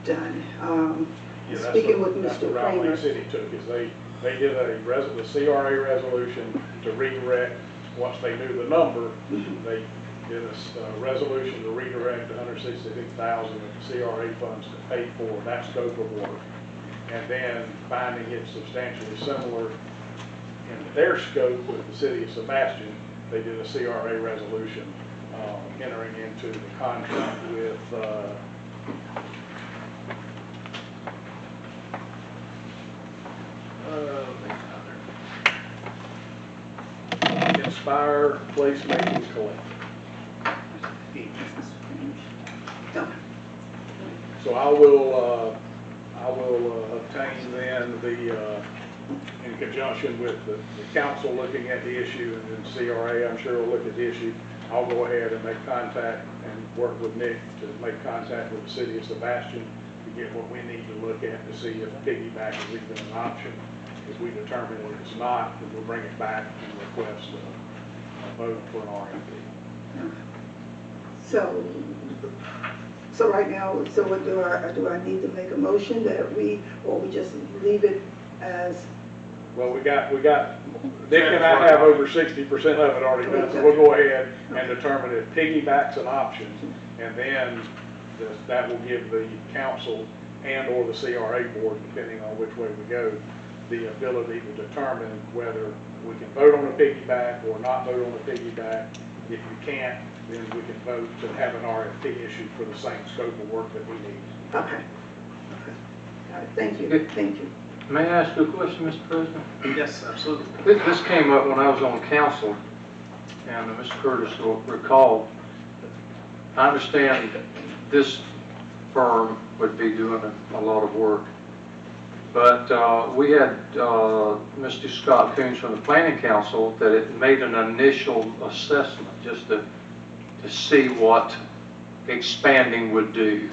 done. Yeah, Speaking with that's the Mr. route Kramer. Lake City took, is they did the CRA resolution to redirect, once they knew the number, they did a resolution to redirect 166,000 of the CRA funds to pay for that scope of work. And then finding it substantially similar in their scope with the city of Sebastian, they did a CRA resolution entering into the contract with Inspire Placemaking Collective. So I will obtain then the, in conjunction with the council looking at the issue, and then CRA, I'm sure will look at the issue. I'll go ahead and make contact and work with Nick to make contact with the city of Sebastian to get what we need to look at to see if piggyback is even an option. If we determine that it's not, then we'll bring it back and request a vote for an RFP. So right now, so what do I need to make a motion that or we just leave it as? Well, we got, Nick and I have over 60% of it already done, so we'll go ahead and determine if piggyback's an option, and then that will give the council and or the CRA board, depending on which way we go, the ability to determine whether we can vote on a piggyback or not vote on a piggyback. If you can't, then we can vote to have an RFP issued for the same scope of work that we need. Okay. All right, thank you, thank you. May I ask you a question, Mr. President? Yes, absolutely. This came up when I was on council, and Mr. Curtis will recall. I understand this firm would be doing a lot of work, but we had Mr. Scott Coons from the Planning Council that it made an initial assessment just to see what expanding would do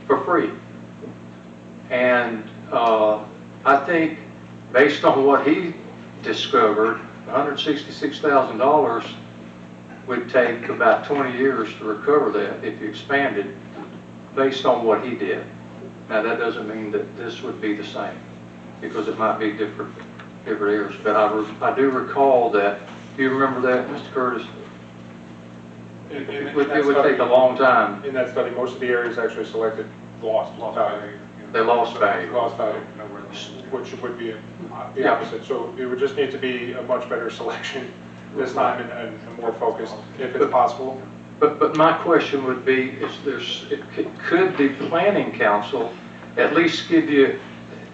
for free. And I think based on what he discovered, $166,000 would take about 20 years to recover that if you expanded based on what he did. Now that doesn't mean that this would be the same, because it might be different areas. But I do recall that. Do you remember that, Mr. Curtis? It would take a long time. In that study, most of the areas actually selected lost value. They lost value. Lost value, which would be the opposite. So it would just need to be a much better selection this time and more focused, if it's possible. But my question would be, could the Planning Council at least give you,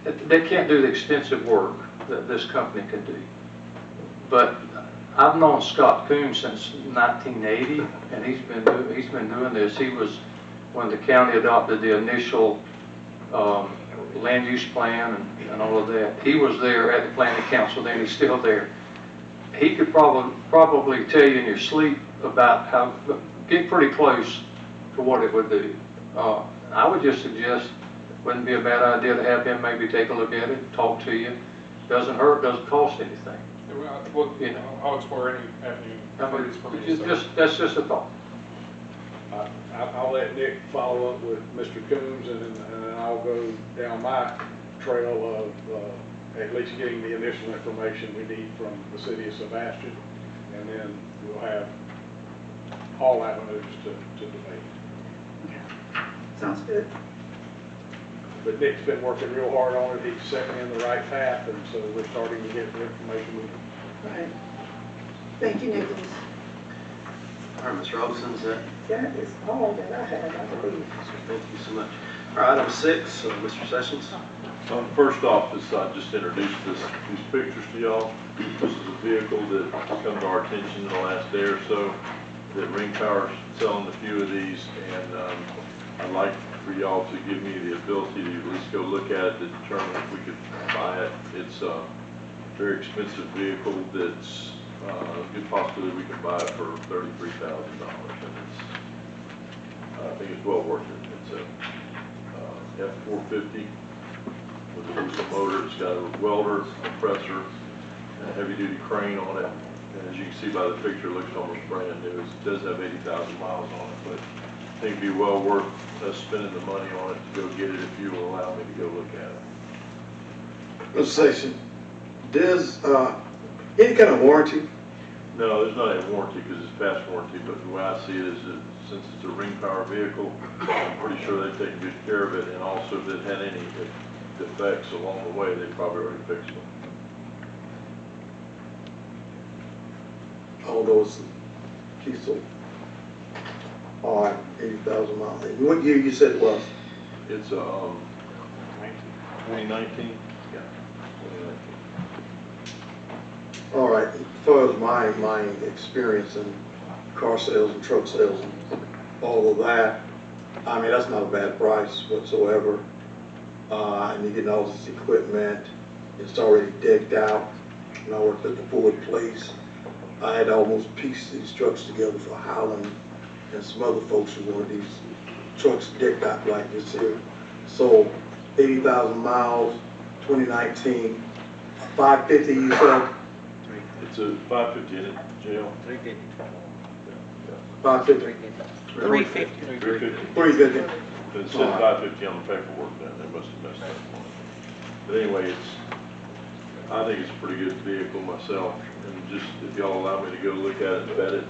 they can't do the extensive work that this company can do. But I've known Scott Coons since 1980, and he's been doing this. He was, when the county adopted the initial land use plan and all of that, he was there at the Planning Council then, he's still there. He could probably tell you in your sleep about how, get pretty close to what it would do. I would just suggest, wouldn't be a bad idea to have him maybe take a look at it, talk to you. Doesn't hurt, doesn't cost anything. Well, you know, I'll explore any avenue for these permits. That's just a thought. I'll let Nick follow up with Mr. Coons, and then I'll go down my trail of at least getting the initial information we need from the city of Sebastian, and then we'll have all avenues to debate. Sounds good. But Nick's been working real hard on it. He's setting in the right path, and so we're starting to get the information we need. Right. Thank you, Nicholas. All right, Mr. Robinson, is that? That is all that I have, I believe. Thank you so much. All right, item 6, Mr. Sessions. First off, I just introduced these pictures to y'all. This is a vehicle that come to our attention in the last day or so, that Ring Power's selling a few of these, and I'd like for y'all to give me the ability to at least go look at it to determine if we could buy it. It's a very expensive vehicle that's a good possibility we can buy it for $33,000, and I think it's well worth it. It's a F450 with a diesel motor. It's got a welder, compressor, and a heavy-duty crane on it. And as you can see by the picture, it looks almost brand new. It does have 80,000 miles on it, but think it'd be well worth us spending the money on it to go get it if you will allow me to go look at it. Mr. Sessions, there's, any kind of warranty? No, there's not a warranty because it's past warranty, but the way I see it is that since it's a ring power vehicle, I'm pretty sure they've taken good care of it, and also if it had any defects along the way, they probably already fixed them. All those diesel, all right, 80,000 miles. And what year you said it was? It's a, 2019? Yeah, 2019. All right, as far as my experience in car sales and truck sales and all of that, I mean, that's not a bad price whatsoever. And you're getting all this equipment, it's already decked out. And I worked at the Ford place. I had almost pieced these trucks together for Howland and some other folks who wanted these trucks decked out like this here. So 80,000 miles, 2019, 550 you said? It's a 550 in it, jail. 550? 350. 350. It said 550 on the paperwork, then they must have messed up on it. But anyway, I think it's a pretty good vehicle myself, and just, if y'all allow me to go look at it and vet it,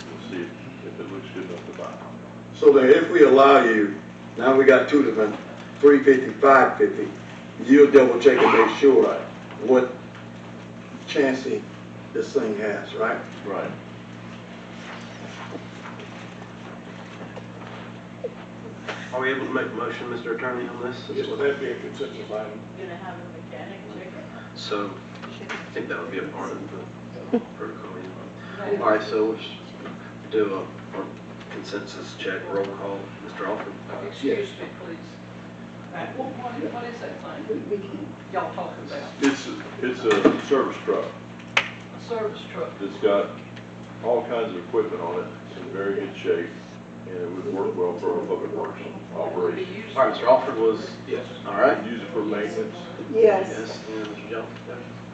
we'll see if it looks good enough to buy. So then if we allow you, now we got two different, 350, 550, you'll double check and make sure what chassis this thing has, right? Right. Are we able to make a motion, Mr. Attorney, on this? Yes, that'd be a consensus item. Gonna have a mechanic check it? So, I think that would be a part of the protocol. Yeah. All right, so we'll just do a consensus check, roll call. Mr. Alford? Excuse me, please. What is that thing We can, y'all talking about? It's a service truck. A service truck? It's got all kinds of equipment on it. It's in very good shape, and it would work well for a public works operation. All right, Mr. Alford was, Yes. all right. Use it for maintenance. yes. Yes, and Mr. Jones?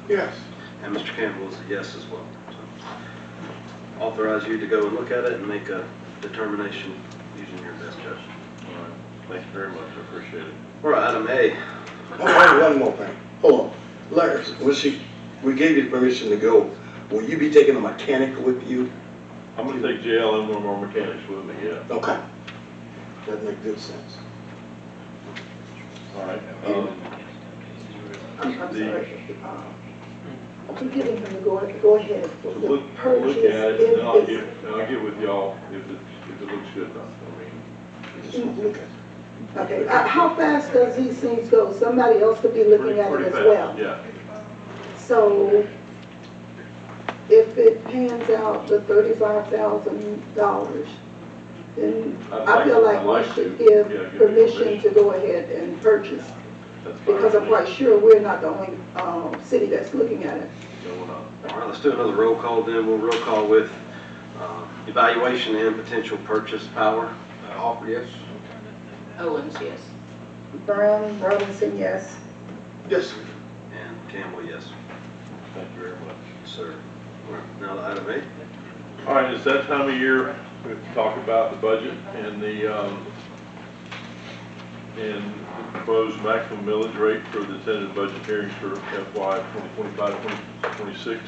Yes. And Mr. Campbell is a yes as well. So, authorize you to go and look at it and make a determination using your best judgment. All right. Thank you very much. I appreciate it. All right, item A. Oh, one more thing. Hold on. Larry, we gave you permission to go. Will you be taking a mechanic with you? I'm gonna take JL and one of our mechanics with me, yeah. Okay. That makes good sense. All right. I'm The- sorry. I'm giving him to go ahead for the Look at purchase. it, and then I'll if get with y'all if it looks good enough. I mean, Okay, how fast does these things go? Somebody else could be looking at it pretty as fast, well. yeah. So if it pans out to $35,000, then I feel like we should give permission to go ahead and purchase. That's fine. Because I'm quite sure we're not the only city that's looking at it. No, we're not. All right, let's do another roll call then. We'll roll call with evaluation and potential purchase power. Alford, yes. Owens, yes. Brown, Robinson, yes. Yes. And Campbell, yes. Thank you very much. Sir. All right, now to item A. All right, it's that time of year, we have to talk about the budget and the proposed maximum millage rate for the tentative budget hearings for FY 2025-2026.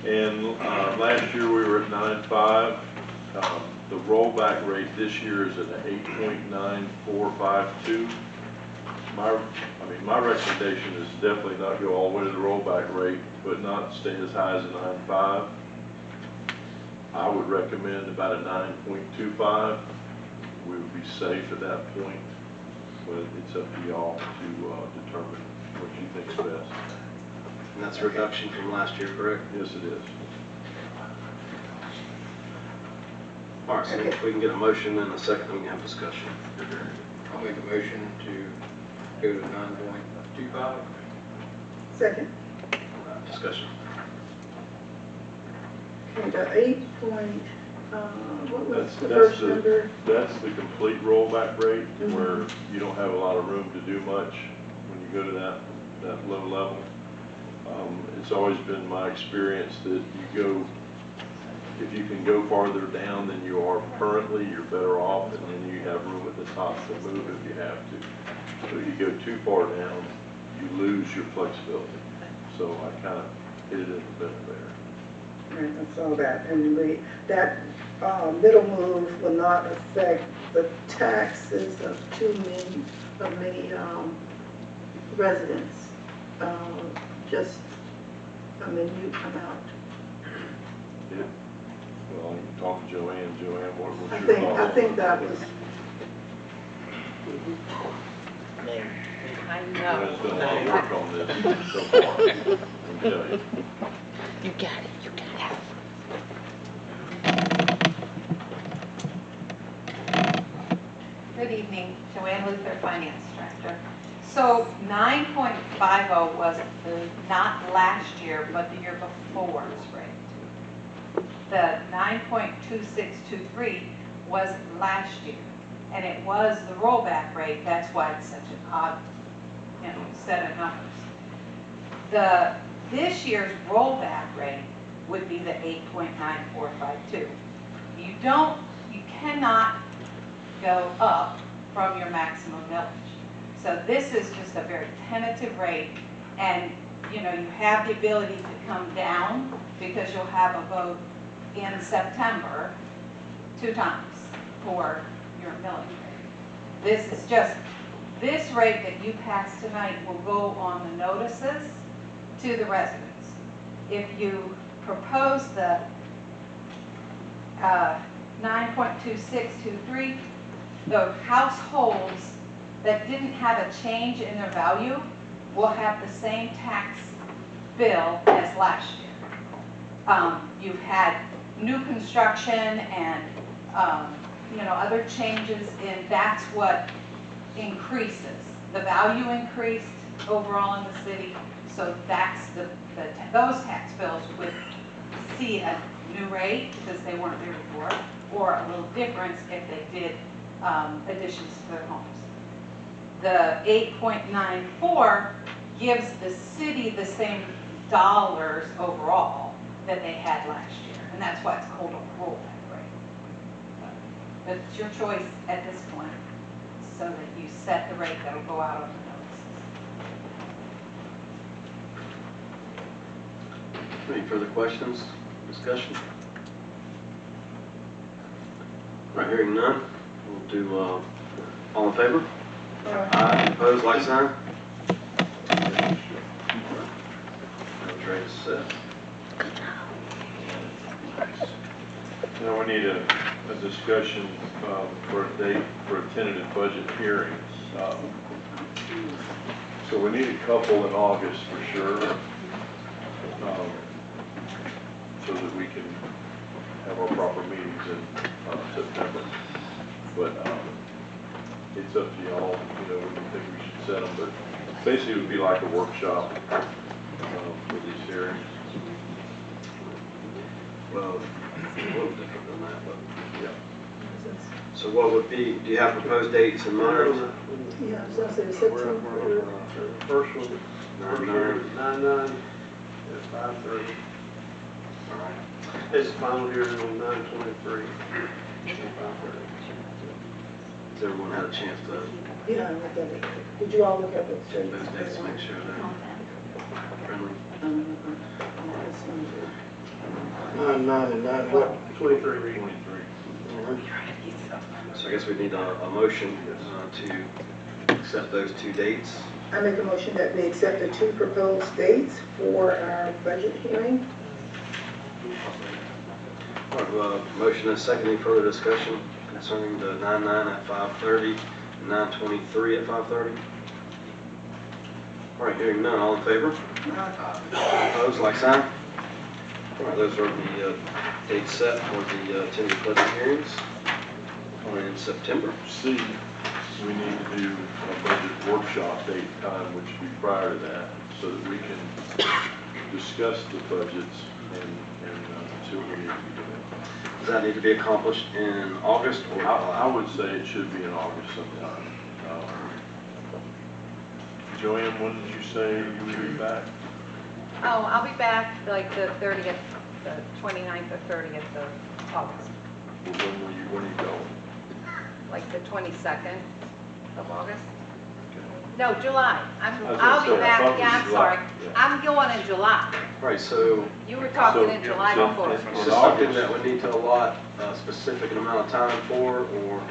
And last year we were at 9.5. The rollback rate this year is at 8.9452. My recommendation is definitely not go all the way to the rollback rate, but not stay as high as a 9.5. I would recommend about a 9.25. We would be safe at that point, but it's up to y'all to determine what you think is best. And that's a reduction from last year, correct? Yes, it is. All right, so if we can get a motion and a second, we can have discussion. I'll make a motion to go to 9.25. Second. Discussion. Okay, the 8 point, what was That's the first the number? that's the complete rollback rate, Mhm. where you don't have a lot of room to do much when you go to that low level. It's always been my experience that you go, if you can go farther down than you are currently, you're better off, and then you have room at the top to move if you have to. So if you go too far down, you lose your flexibility. So I kind of hit it in the middle there. Right, I saw that, and that middle move will not affect the taxes of many residents. Just a minute amount. Yeah. Well, you can talk to Joanne. Joanne, what's your thoughts? I think that was, I Joanne's done a lot of work on this so far, let me tell you. You got it, you got it. Good evening, Joanne Luther, Finance Director. So 9.50 was not last year, but the year before's rate. The 9.2623 was last year, and it was the rollback rate. That's why it's such an odd, set of numbers. This year's rollback rate would be the 8.9452. You cannot go up from your maximum millage. So this is just a very tentative rate, and you have the ability to come down because you'll have a vote in September 2 times for your millage rate. This rate that you pass tonight will go on the notices to the residents. If you propose the 9.2623, the households that didn't have a change in their value will have the same tax bill as last year. You've had new construction and other changes in, that's what increases. The value increased overall in the city, so that's those tax bills would see a new rate because they weren't there before, or a little difference if they did additions to their homes. The 8.94 gives the city the same dollars overall that they had last year, and that's why it's called a rollback rate. But it's your choice at this point, so that you set the rate that will go out on the notices. Any further questions, discussion? Right, hearing none, we'll do, all in favor? Aye. Opposed, like sign? Millage rate is set. Now we need a discussion for a date for a tentative budget hearing. So we need a couple in August for sure, so that we can have our proper meetings in September. But it's up to y'all, we think we should set them, but basically it would be like a workshop for these hearings. Well, a little different than that, but, Yeah. so what would be, do you have proposed dates in mind? yeah, I was gonna say September. First one, 9/9. 9/9 at 5:30. All right. This is final hearing on 9/23 at 5:30. Has everyone had a chance to Yeah, I looked at it. Did you all look at the check those dates to make sure they're friendly? 9/9 and 9 what? 23. 23. So I guess we need a motion to accept those 2 dates. I make a motion that we accept the 2 proposed dates for our budget hearing. All right, motion and second, any further discussion concerning the 9/9 at 5:30 and 9/23 at 5:30? All right, hearing none, all in favor? Opposed, like sign? All right, those are the dates set for the tentative budget hearings in September. C, we need to do a budget workshop date time, which would be prior to that, so that we can discuss the budgets and see what we need to be doing. Does that need to be accomplished in August or I July? would say it should be in August sometime. Joanne, when did you say you would be back? Oh, I'll be back like the 30th. the 29th or 30th of August, When are you going? like the 22nd of August. No, July. I was gonna I'll say, be I back, thought it yeah, was I'm July. sorry. Yeah. I'm going in July. Right, so You were talking in July so before. is this something that we need to allot a specific amount of time for, or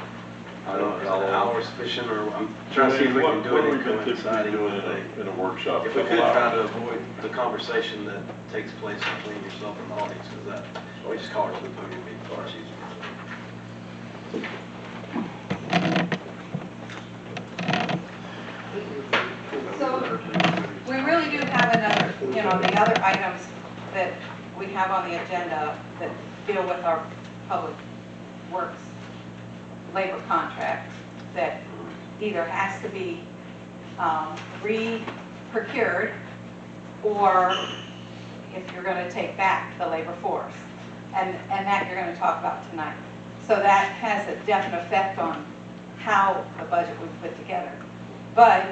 I don't is know an how long. hour sufficient, or I'm trying to see if we can do What it have we been typically coinciding doing with a... in a workshop? If we could try to avoid the conversation that takes place between yourself and the audience, because that, we just call it a podium meeting, far easier. So we really do have another, the other items that we have on the agenda that deal with our public works labor contract that either has to be re-procured, or if you're going to take back the labor force. And that you're going to talk about tonight. So that has a definite effect on how the budget was put together. But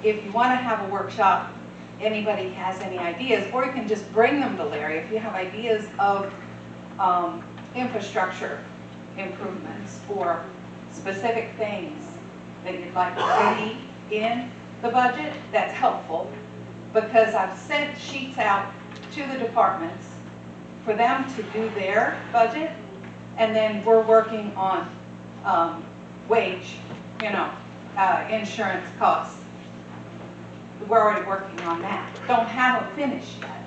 if you want to have a workshop, anybody has any ideas, or you can just bring them to Larry if you have ideas of infrastructure improvements or specific things that you'd like to see in the budget, that's helpful, because I've sent sheets out to the departments for them to do their budget, and then we're working on wage, insurance costs. We're already working on that. Don't have them finished yet.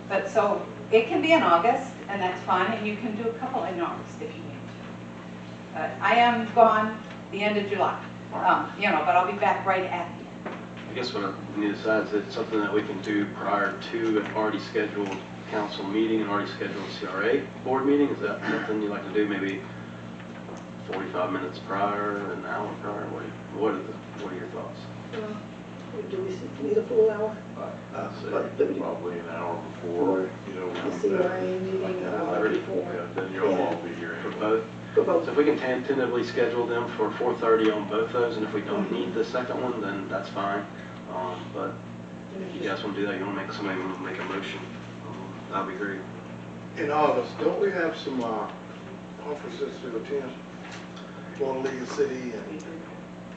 But so it can be in August, and that's fine, and you can do a couple in August if you need to. But I am gone the end of July, but I'll be back right at the end. I guess what we need to decide is it something that we can do prior to an already scheduled council meeting, an already scheduled CRA board meeting? Is that something you'd like to do, maybe 45 minutes prior, an hour prior? What are your thoughts? Do we need a full hour? I'd say About 30. probably an hour before, The CRA meeting, an hour before. Yeah, then you'll all be here For anyway. both? For both. So if we can tentatively schedule them for 4:30 on both those, and if we don't need the second one, then that's fine. But if you guys want to do that, you want to somebody want to make a motion, that'd be great. In August, don't we have some conferences to attend? Water League City and...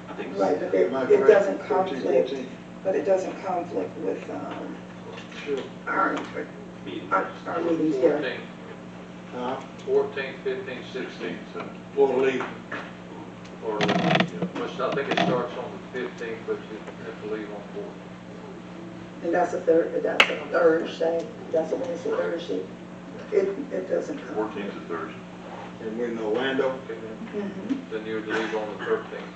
I think Right, but Am I it correct? doesn't 13, conflict, 14? but it doesn't conflict with Sure. our meeting. meetings here. 14th, 15th, 16th, so, Water League. or, which I think it starts on the 15th, but you have to leave on 4th. And that's a Thursday, that's a Wednesday, Thursday. It doesn't conflict. 14th to Thursday. And we're in Orlando. Mhm. Then you would leave on the 13th.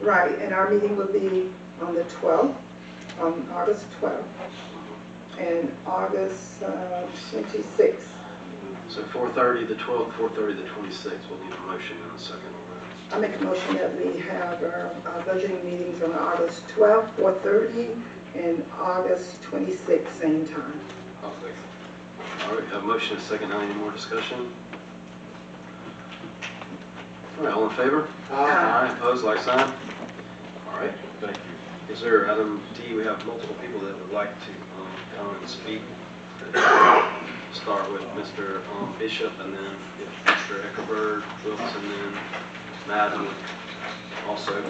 Right, and our meeting would be on the 12th, on August 12th, and August 26th. So 4:30 the 12th, 4:30 the 26th, we'll need a motion in a second on that. I make a motion that we have our budgeting meetings on August 12th, 4:30, and August 26th, same time. All right, have a motion and a second, now any more discussion? All right, all in favor? Aye. Opposed, like sign? All right. Thank you. Is there, item D, we have multiple people that would like to come and speak. Start with Mr. Bishop, and then Mr. Eckerberg, Wilkes, and then Madden also.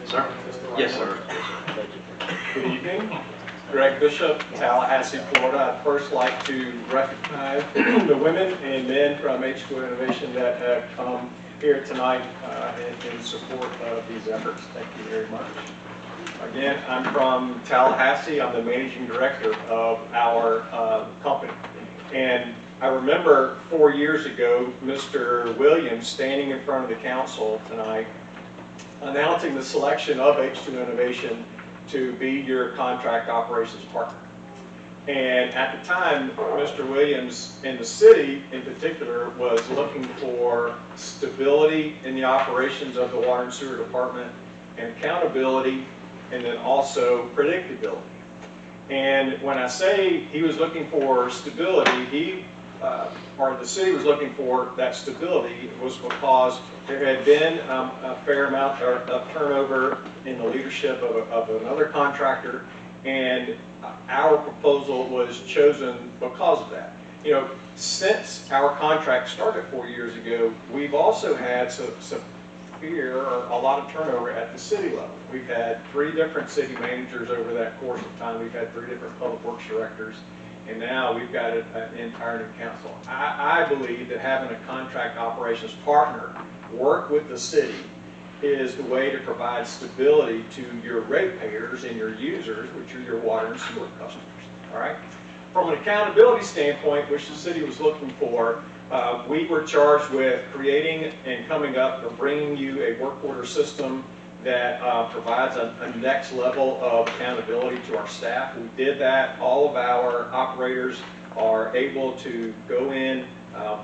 Sir? Yes, sir. Good evening. Greg Bishop, Tallahassee, Florida. I'd first like to recognize the women and men from H2O Innovation that have come here tonight in support of these efforts. Thank you very much. Again, I'm from Tallahassee. I'm the managing director of our company. And I remember 4 years ago, Mr. Williams standing in front of the council tonight announcing the selection of H2O Innovation to be your contract operations partner. And at the time, Mr. Williams and the city in particular was looking for stability in the operations of the water and sewer department, and accountability, and then also predictability. And when I say he was looking for stability, he or the city was looking for that stability was because there had been a fair amount of turnover in the leadership of another contractor, and our proposal was chosen because of that. You know, since our contract started 4 years ago, we've also had some severe or a lot of turnover at the city level. We've had 3 different city managers over that course of time. We've had 3 different public works directors, and now we've got an entire new council. I believe that having a contract operations partner work with the city is the way to provide stability to your ratepayers and your users, which are your water and sewer customers, all right? From an accountability standpoint, which the city was looking for, we were charged with creating and coming up or bringing you a work order system that provides a next level of accountability to our staff. We did that. All of our operators are able to go in,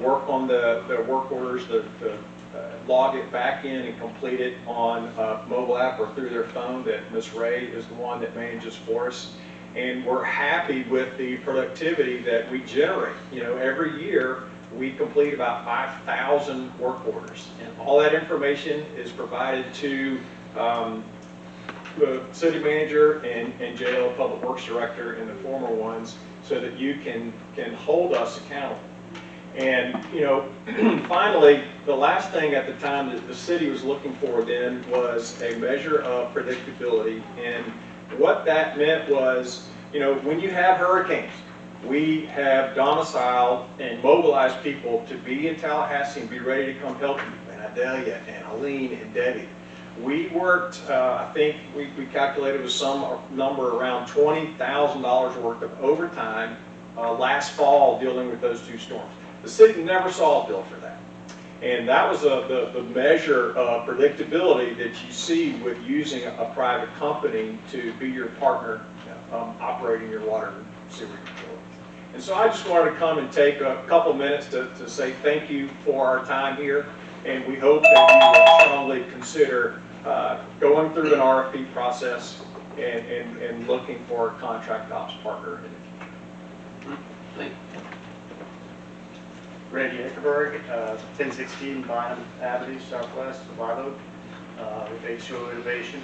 work on the work orders, log it back in and complete it on a mobile app or through their phone that Ms. Ray is the one that manages for us. And we're happy with the productivity that we generate. You know, every year we complete about 5,000 work orders. And all that information is provided to the city manager and jail public works director and the former ones so that you can hold us accountable. And, you know, finally, the last thing at the time that the city was looking for then was a measure of predictability. And what that meant was, you know, when you have hurricanes, we have domiciled and mobilized people to be in Tallahassee and be ready to come help you, and Adelia and Aline and Debbie. We worked, I think we calculated with some number around $20,000 worth of overtime last fall dealing with those 2 storms. The city never saw a bill for that. And that was the measure of predictability that you see with using a private company to be your partner operating your water and sewer utilities. And so I just wanted to come and take a couple minutes to say thank you for our time here. And we hope that you will strongly consider going through an RFP process and looking for a contract ops partner in the future. Thank you. Randy Eckerberg, 1016 Bynum Avenue, Southwest, Live Oak, with H2O Innovation.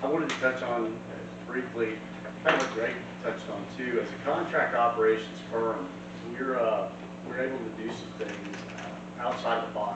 I wanted to touch on briefly, kind of what Greg touched on too, as a contract operations firm, we're able to do some things outside the box.